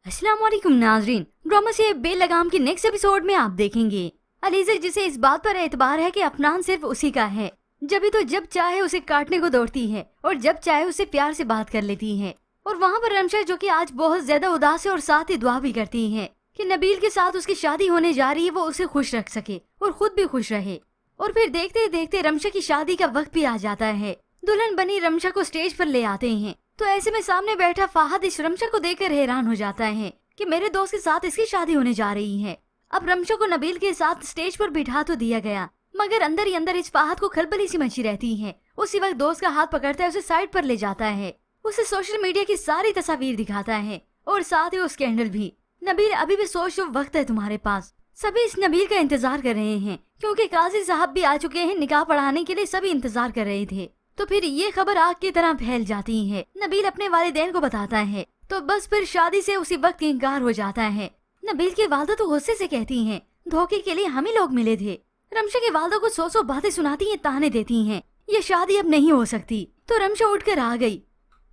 अस्सलाम वालेकुम नाजरीन, ड्रामा से बेलगाम की नेक्स्ट एपिसोड में आप देखेंगे अलीजा जिसे इस बात पर एतबार है कि अफनान सिर्फ उसी का है, जब चाहे उसे काटने को दौड़ती है और जब चाहे उसे प्यार से बात कर लेती है। और वहाँ पर रमशा जो कि आज बहुत ज्यादा उदास है और साथ ही दुआ भी करती है कि नबील के साथ उसकी शादी होने जा रही है, वो उसे खुश रख सके और खुद भी खुश रहे। और फिर देखते देखते रमशा की शादी का वक्त भी आ जाता है। दुल्हन बनी रमशा को स्टेज पर ले आते हैं, तो ऐसे में सामने बैठा फाहद इस रमशा को देखकर हैरान हो जाता है कि मेरे दोस्त के साथ इसकी शादी होने जा रही है। अब रमशा को नबील के साथ स्टेज पर बिठा तो दिया गया, मगर अंदर ही अंदर इस फाहद को खलबली सी मची रहती है। उसी वक्त दोस्त का हाथ पकड़ता है, उसे साइड पर ले जाता है, उसे सोशल मीडिया की सारी तस्वीर दिखाता है और साथ ही वो स्कैंडल भी। नबील अभी भी सोच लो, वक्त है तुम्हारे पास। सभी इस नबील का इंतजार कर रहे हैं क्योंकि काजी साहब भी आ चुके हैं, निकाह पढ़ाने के लिए सभी इंतजार कर रहे थे। तो फिर ये खबर आग की तरह फैल जाती है। नबील अपने वालिदैन को बताता है तो बस फिर शादी से उसी वक्त इनकार हो जाता है। नबील की वालदा तो गुस्से से कहती हैं, धोखे के लिए हम ही लोग मिले थे। रमशा की वालदा को सौ बातें सुनाती हैं, ताने देती हैं, ये शादी अब नहीं हो सकती। तो रमशा उठकर आ गई।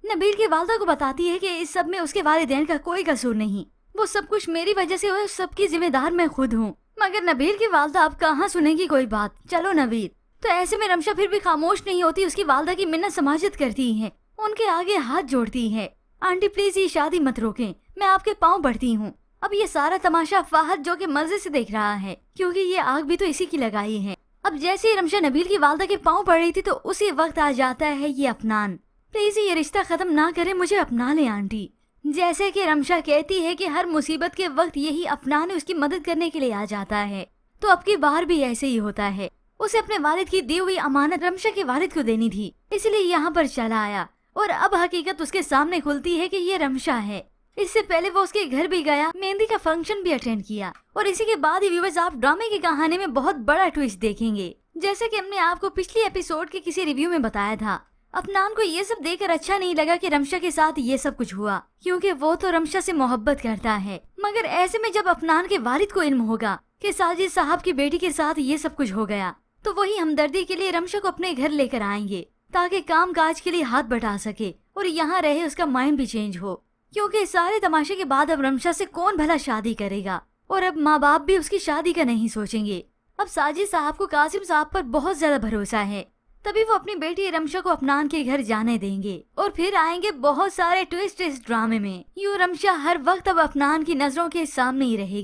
नबील की वालदा को बताती है कि इस सब में उसके वालिदैन का कोई कसूर नहीं, वो सब कुछ मेरी वजह से हुआ, सबकी जिम्मेदार मैं खुद हूँ। मगर नबील की वालदा अब कहाँ सुनेगी कोई बात। चलो नबील। तो ऐसे में रमशा फिर भी खामोश नहीं होती, उसकी वालदा की मिन्नत समाजत करती है, उनके आगे हाथ जोड़ती है। आंटी प्लीज ये शादी मत रोकें, मैं आपके पाँव बढ़ती हूँ। अब ये सारा तमाशा फाहद जो कि मजे से देख रहा है क्योंकि ये आग भी तो इसी की लगाई है। अब जैसे ही रमशा नबील की वालदा के पाँव पड़ रही थी तो उसी वक्त आ जाता है ये अफनान। प्लीज ये रिश्ता खत्म ना करे, मुझे अपना ले आंटी। जैसे कि रमशा कहती है कि हर मुसीबत के वक्त यही अफनान उसकी मदद करने के लिए आ जाता है, तो अब की बार भी ऐसे ही होता है। उसे अपने वालिद की दी हुई अमानत रमशा के वालिद को देनी थी, इसलिए यहाँ पर चला आया। और अब हकीकत उसके सामने खुलती है कि ये रमशा है। इससे पहले वो उसके घर भी गया, मेहंदी का फंक्शन भी अटेंड किया। और इसी के बाद ही व्यूअर्स आप ड्रामे की कहानी में बहुत बड़ा ट्विस्ट देखेंगे। जैसे कि हमने आपको पिछली एपिसोड के किसी रिव्यू में बताया था, अफनान को ये सब देखकर अच्छा नहीं लगा कि रमशा के साथ ये सब कुछ हुआ, क्योंकि वो तो रमशा से मोहब्बत करता है। मगर ऐसे में जब अफनान के वालिद को इल्म होगा कि साजिद साहब की बेटी के साथ ये सब कुछ हो गया, तो वही हमदर्दी के लिए रमशा को अपने घर लेकर आएंगे ताकि काम काज के लिए हाथ बटा सके और यहाँ रहे, उसका माइंड भी चेंज हो। क्योंकि सारे तमाशे के बाद अब रमशा से कौन भला शादी करेगा, और अब माँ बाप भी उसकी शादी का नहीं सोचेंगे। अब साजिद साहब को कासिम साहब पर बहुत ज्यादा भरोसा है, तभी वो अपनी बेटी रमशा को अफनान के घर जाने देंगे। और फिर आएंगे बहुत सारे ट्विस्ट इस ड्रामे में। यूं रमशा हर वक्त अब अफनान की नजरों के सामने ही रहेगी।